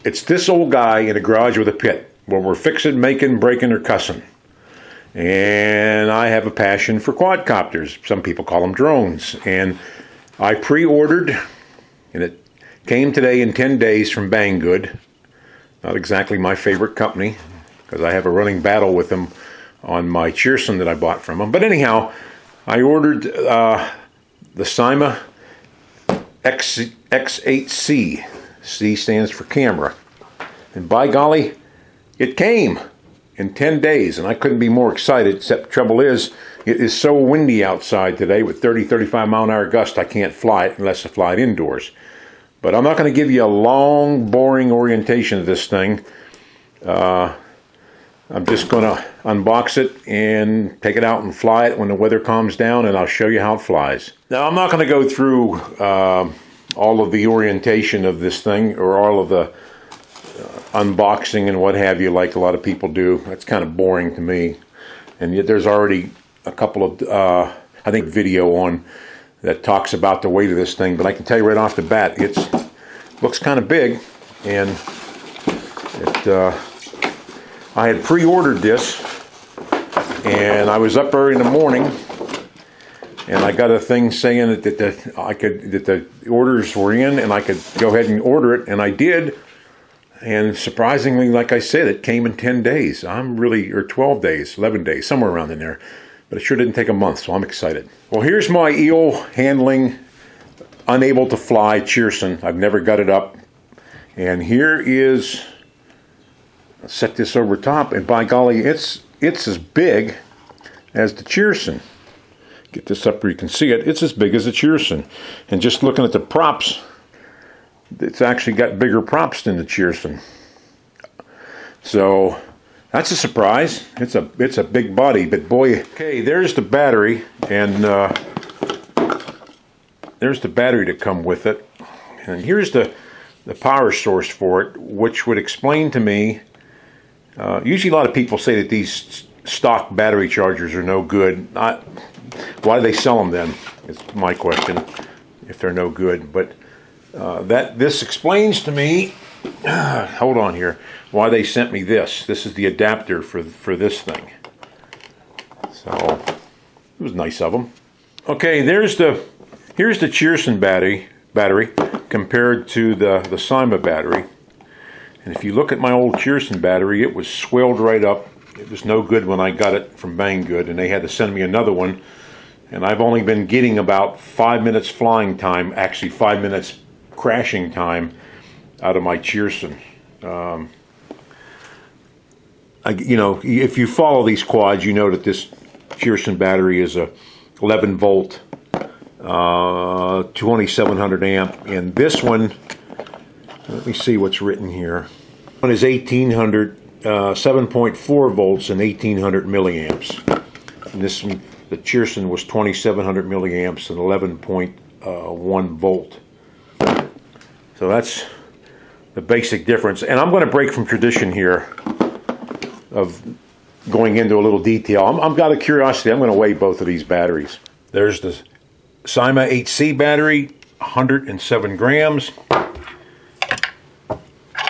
It's this old guy in a garage with a pit where we're fixing, making, breaking, or cussing. And I have a passion for quadcopters. Some people call them drones. And I pre-ordered, and it came today in 10 days from Banggood. Not exactly my favorite company, because I have a running battle with them on my Cheerson that I bought from them. But anyhow, I ordered the Syma x8c. C stands for camera. And by golly, it came in 10 days, and I couldn't be more excited, except the trouble is, it is so windy outside today with 30-35 mile an hour gusts, I can't fly it unless I fly it indoors. But I'm not going to give you a long, boring orientation of this thing. I'm just going to unbox it and take it out and fly it when the weather calms down, and I'll show you how it flies. Now, I'm not going to go through all of the orientation of this thing, or all of the unboxing and what have you, like a lot of people do. That's kind of boring to me. And yet there's already a couple of, I think, video on that talks about the weight of this thing. But I can tell you right off the bat, it looks kind of big. And I had pre-ordered this, and I was up early in the morning, and I got a thing saying that the orders were in, and I could go ahead and order it, and I did. And surprisingly, like I said, it came in 10 days. Or 12 days, 11 days, somewhere around in there. But it sure didn't take a month, so I'm excited. Well, here's my eel handling, unable to fly Cheerson. I've never got it up. And here is, I'll set this over top, and by golly, it's as big as the Cheerson. Get this up where you can see it. It's as big as the Cheerson. And just looking at the props, it's actually got bigger props than the Cheerson. So that's a surprise. It's a big body, but boy, okay, there's the battery, and there's the battery to come with it. And here's the power source for it, which would explain to me, usually a lot of people say that these stock battery chargers are no good. Why do they sell them then? It's my question, if they're no good. But this explains to me, hold on here, why they sent me this. This is the adapter for this thing. So it was nice of them. Okay, here's the Cheerson battery compared to the Syma battery. And if you look at my old Cheerson battery, it was swelled right up. It was no good when I got it from Banggood, and they had to send me another one. And I've only been getting about 5 minutes flying time, actually 5 minutes crashing time, out of my Cheerson. You know, if you follow these quads, you know that this Cheerson battery is a 11 volt, 2700 amp, and this one, let me see what's written here. One is 1800, 7.4 volts and 1800 milliamps. And this one, the Cheerson, was 2700 milliamps and 11.1 volt. So that's the basic difference. And I'm going to break from tradition here of going into a little detail. I'm out of curiosity, I'm going to weigh both of these batteries. There's the Syma x8c battery, 107 grams.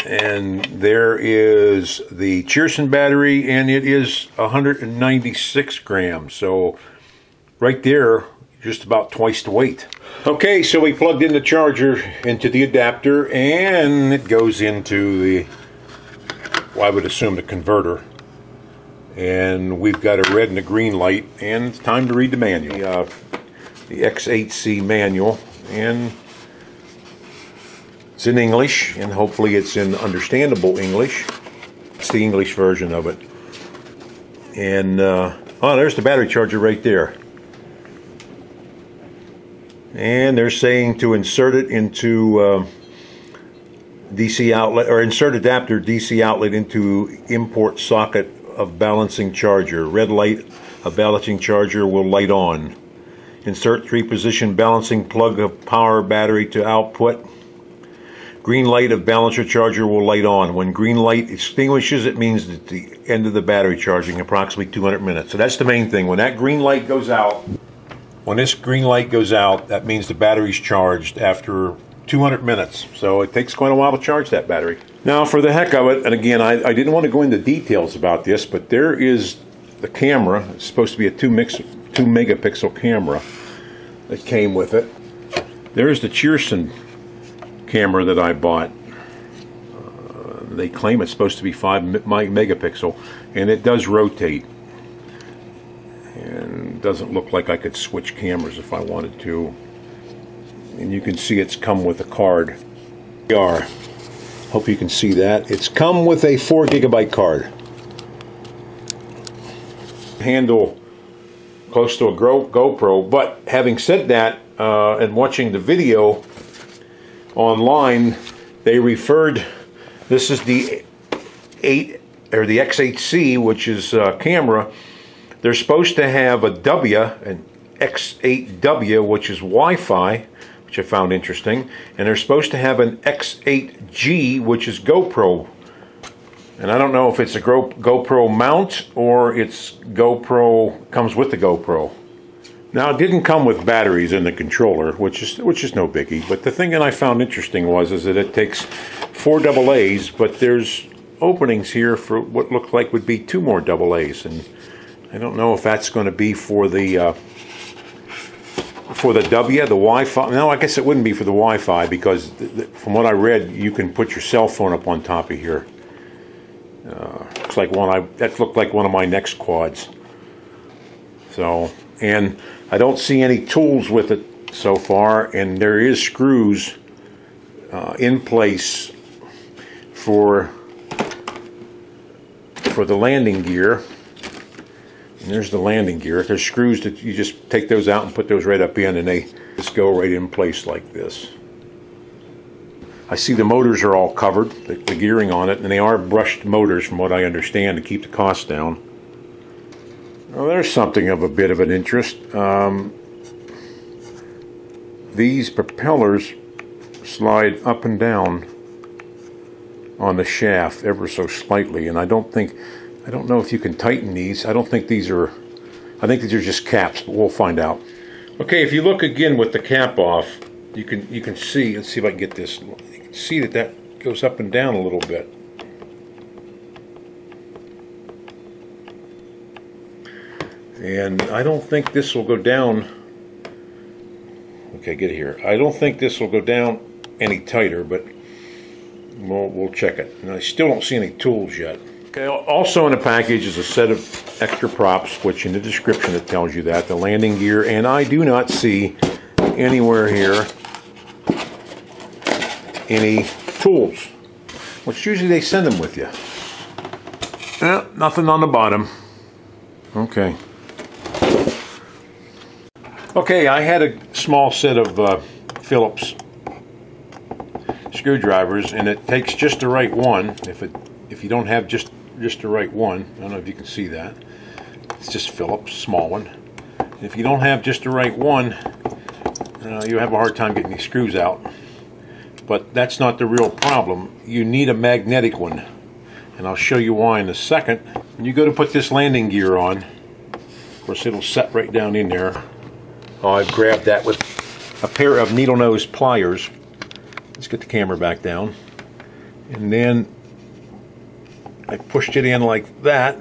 And there is the Cheerson battery, and it is 196 grams. So right there, just about twice the weight. Okay, so we plugged in the charger into the adapter, and it goes into the, well, I would assume the converter. And we've got a red and a green light, and it's time to read the manual. The x8c manual, and it's in English, and hopefully it's in understandable English. It's the English version of it. And, oh, there's the battery charger right there. And they're saying to insert it into DC outlet, or insert adapter DC outlet into import socket of balancing charger. Red light of balancing charger will light on. Insert 3-position balancing plug of power battery to output. Green light of balancer charger will light on. When green light extinguishes, it means that the end of the battery charging, approximately 200 minutes. So that's the main thing. When that green light goes out, when this green light goes out, that means the battery's charged after 200 minutes. So it takes quite a while to charge that battery. Now, for the heck of it, and again, I didn't want to go into details about this, but there is the camera. It's supposed to be a 2 megapixel camera that came with it. There's the Cheerson camera that I bought. They claim it's supposed to be 5 megapixel, and it does rotate. And it doesn't look like I could switch cameras if I wanted to. And you can see it's come with a card. Hope you can see that. It's come with a 4 gigabyte card. Handle close to a GoPro, but having said that, and watching the video online, they referred, this is the x8c, which is a camera. They're supposed to have an x8w, which is Wi-Fi, which I found interesting, and they're supposed to have an x8g, which is GoPro. And I don't know if it's a GoPro mount or it's GoPro, comes with the GoPro. Now, it didn't come with batteries in the controller, which is no biggie. But the thing that I found interesting is that it takes 4 AA's, but there's openings here for what looked like would be 2 more AA's, and I don't know if that's going to be for the Wi-Fi. No, I guess it wouldn't be for the Wi-Fi, because from what I read, you can put your cell phone up on top of here. Looks like that looked like one of my next quads. So, and I don't see any tools with it so far, and there is screws in place for the landing gear. And there's the landing gear. There's screws that you just take those out and put those right up in, and they just go right in place like this. I see the motors are all covered, the gearing on it, and they are brushed motors from what I understand to keep the cost down. Well, there's something of a bit of an interest. These propellers slide up and down on the shaft ever so slightly, and I don't know if you can tighten these. I think these are just caps, but we'll find out. Okay, if you look again with the cap off, you can see, let's see if I can get this. You can see that goes up and down a little bit. And I don't think this will go down. Okay, get here. I don't think this will go down any tighter, but we'll check it. And I still don't see any tools yet. Okay, also in the package is a set of extra props, which in the description it tells you that, the landing gear, and I do not see anywhere here any tools, which usually they send them with you. Nothing on the bottom. Okay. Okay, I had a small set of Phillips screwdrivers, and it takes just the right one. If you don't have just the right one, I don't know if you can see that. It's just Phillips, small one. And if you don't have just the right one, you have a hard time getting these screws out. But that's not the real problem. You need a magnetic one, and I'll show you why in a second. When you go to put this landing gear on, of course it'll set right down in there. Oh, I've grabbed that with a pair of needle nose pliers. Let's get the camera back down. And then I pushed it in like that.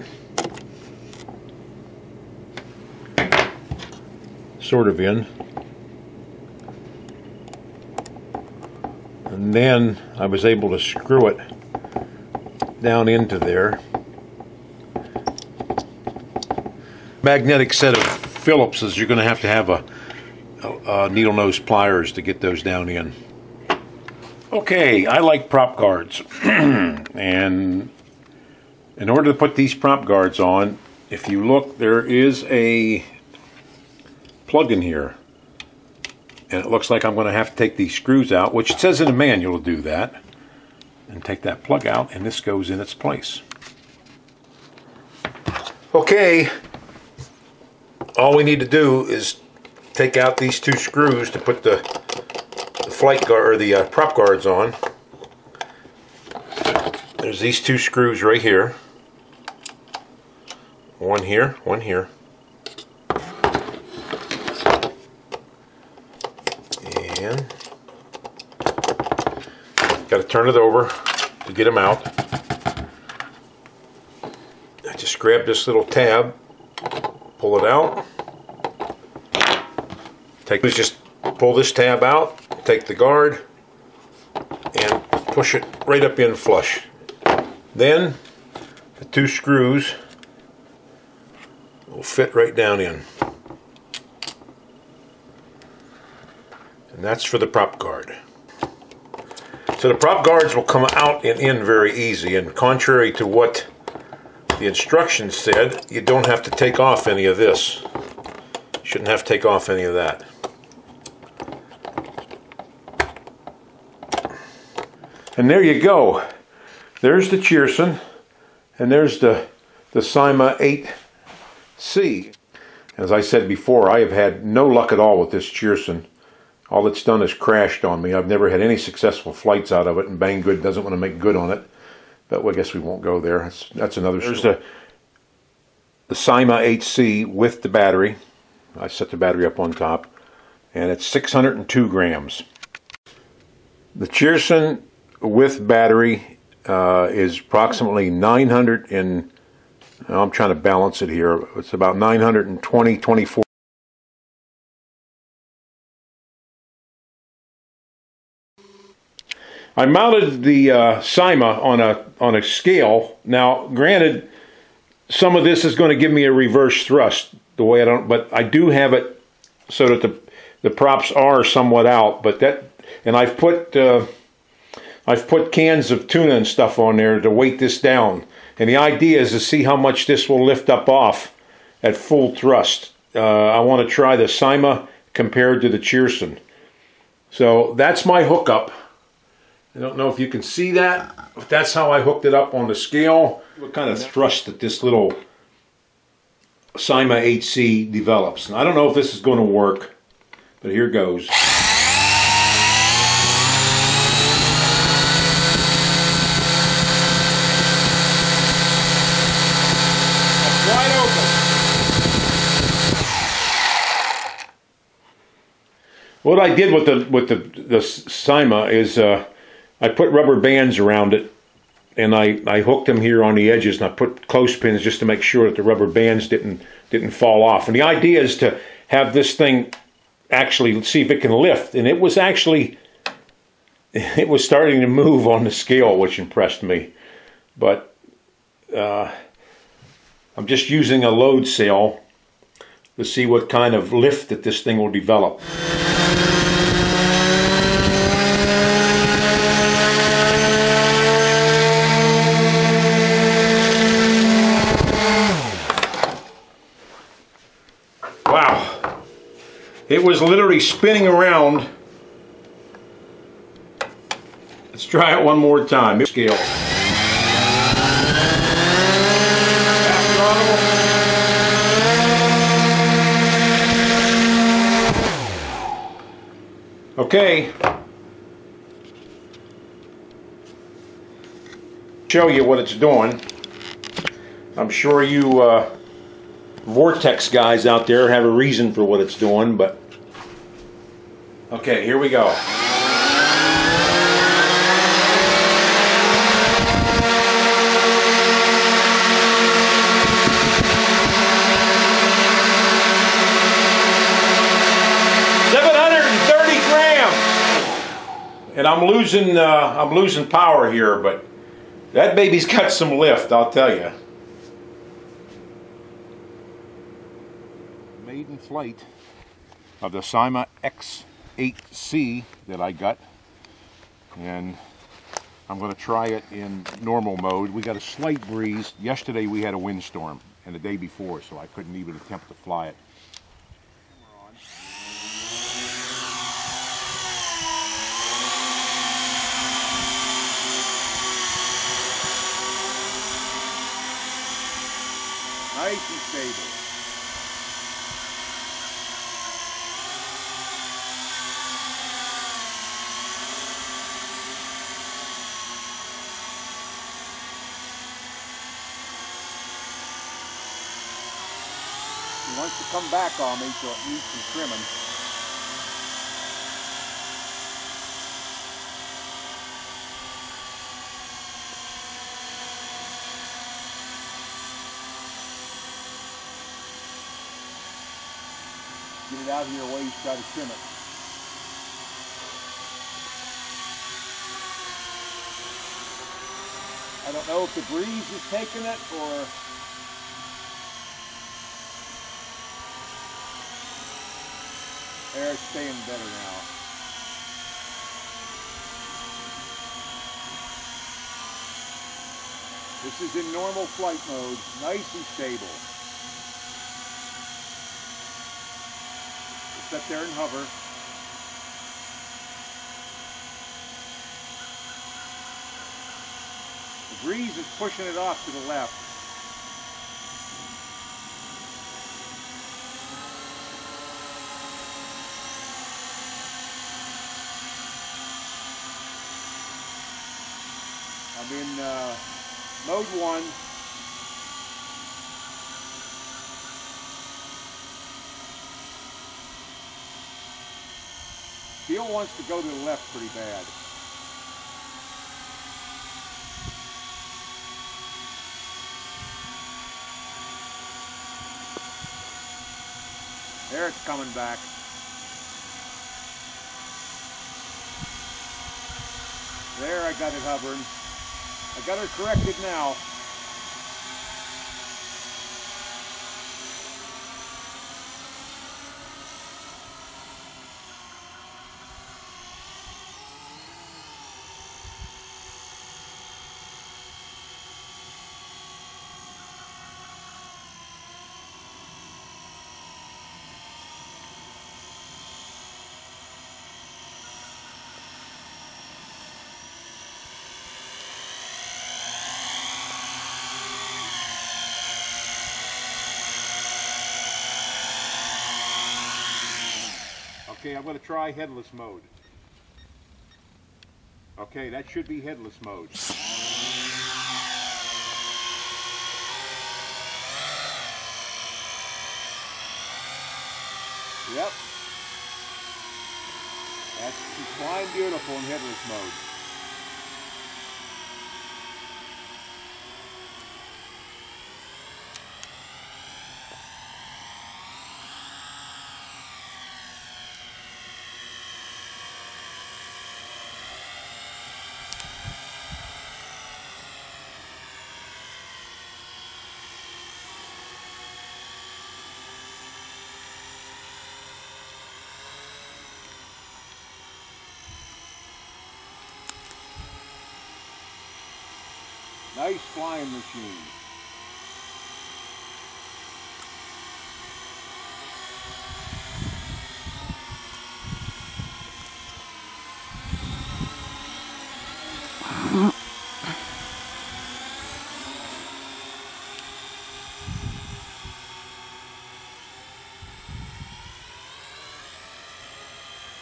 Sort of in. And then I was able to screw it down into there. Magnetic set of Phillips's, you're going to have a needle nose pliers to get those down in. Okay, I like prop guards. And in order to put these prop guards on, if you look, there is a plug in here. And it looks like I'm going to have to take these screws out, which it says in the manual to do that. And take that plug out, and this goes in its place. Okay, all we need to do is take out these 2 screws to put the flight guard, or the prop guards on. There's these 2 screws right here. One here, one here. And got to turn it over. to get them out. I just grab this little tab, pull it out. Just pull this tab out, take the guard, and push it right up in flush. Then the two screws will fit right down in. And that's for the prop guard. So the prop guards will come out and in very easy, and contrary to what the instructions said, you don't have to take off any of this. You shouldn't have to take off any of that. And there you go. There's the Cheerson, and there's the Syma x8c. As I said before, I have had no luck at all with this Cheerson. All it's done is crashed on me. I've never had any successful flights out of it, and Banggood doesn't want to make good on it. But I guess we won't go there. That's another story. There's the Syma x8c with the battery. I set the battery up on top, and it's 602 grams. The Cheerson with battery is approximately 900 and I'm trying to balance it here. It's about 920, 24. I mounted the Syma on a scale. Now, granted, some of this is going to give me a reverse thrust. The way but I do have it so that the props are somewhat out. But and I've put cans of tuna and stuff on there to weight this down. And the idea is to see how much this will lift up off at full thrust. I want to try the Syma compared to the Cheerson. So that's my hookup. I don't know if you can see that, but that's how I hooked it up on the scale. What kind of thrust that this little Syma x8c develops. And I don't know if this is going to work, but here goes. Wide open. What I did with the Syma is I put rubber bands around it, and I hooked them here on the edges, and I put clothespins just to make sure that the rubber bands didn't fall off. And the idea is to have this thing actually see if it can lift, and it was starting to move on the scale, which impressed me. But I'm just using a load sail to see what kind of lift that this thing will develop. Wow, it was literally spinning around. Let's try it one more time. Scale. Okay, show you what it's doing. I'm sure you vortex guys out there have a reason for what it's doing, but okay, here we go. And I'm losing power here, but that baby's got some lift, I'll tell you. Maiden flight of the Syma x8c that I got, and I'm going to try it in normal mode. We got a slight breeze. Yesterday we had a windstorm, and the day before, so I couldn't even attempt to fly it. Nice and stable. He wants to come back on me, so it needs some trimming. Get it out of your way, you try to trim it. I don't know if the breeze is taking it or air's staying better now. This is in normal flight mode, nice and stable. Sit there and hover. The breeze is pushing it off to the left. I'm in mode 1. Steel wants to go to the left pretty bad. There it's coming back. There, I got it hovering. I got her corrected now. Okay, I'm going to try headless mode. Okay, that should be headless mode. Yep. That's flying beautiful in headless mode. Nice flying machine.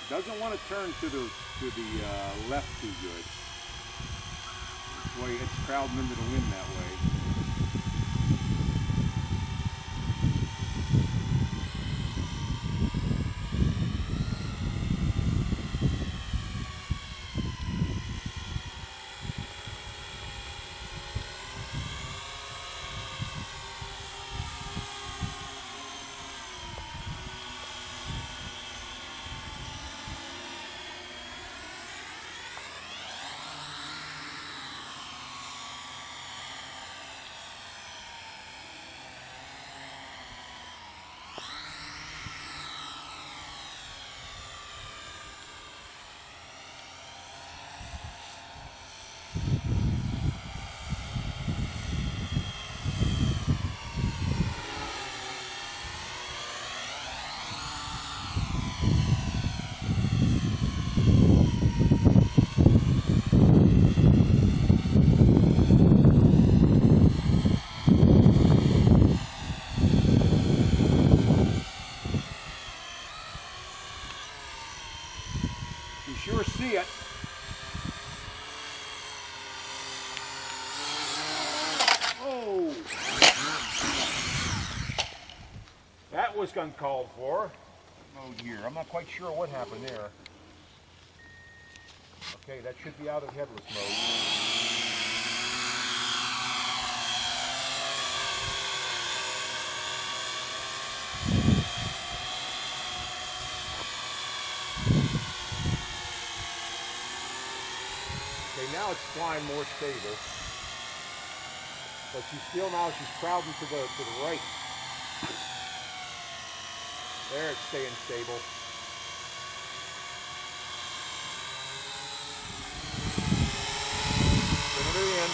Doesn't want to turn to the left too good. This way it's crowding into the wind that way. You sure see it. Oh! That was uncalled for. Mode here. I'm not quite sure what happened there. Okay, that should be out of headless mode. flying more stable. But she's crowding to the right. There, it's staying stable. Bring her in.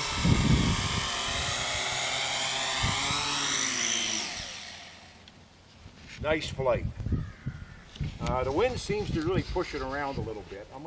Nice flight. The wind seems to really push it around a little bit. I'm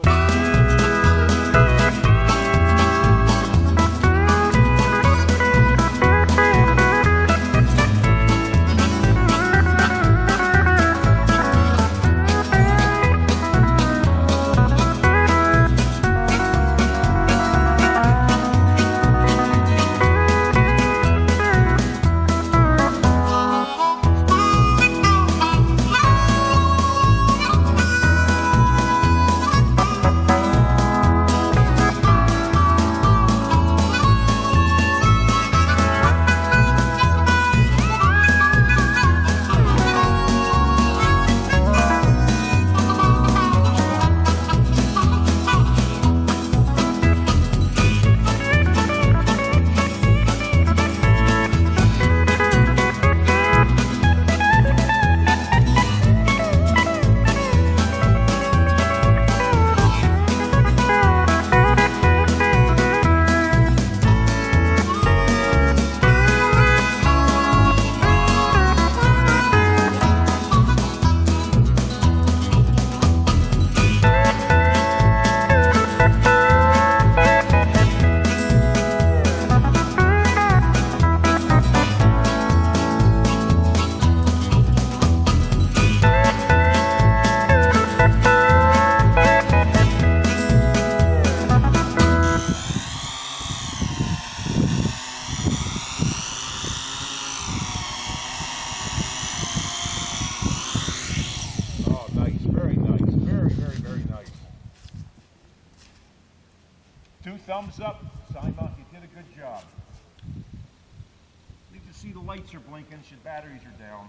Two thumbs up, Syma, you did a good job. You can see the lights are blinking, the batteries are down.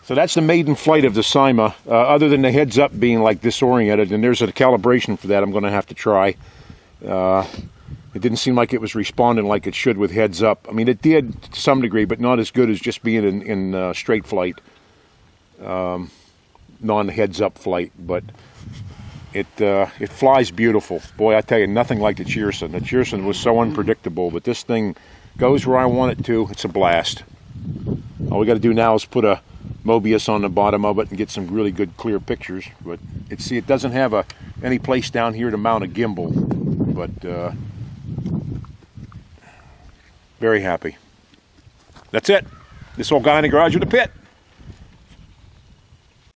So that's the maiden flight of the Syma, other than the heads up being like disoriented, and there's a calibration for that I'm going to have to try. It didn't seem like it was responding like it should with heads up. I mean, it did to some degree, but not as good as just being in straight flight, non-heads up flight, but it flies beautiful. Boy, I tell you, nothing like the Cheerson. The Cheerson was so unpredictable, but this thing goes where I want it to. It's a blast. All we got to do now is put a Mobius on the bottom of it and get some really good clear pictures. But it doesn't have any place down here to mount a gimbal, but very happy. That's it. This old guy in the garage with a pit.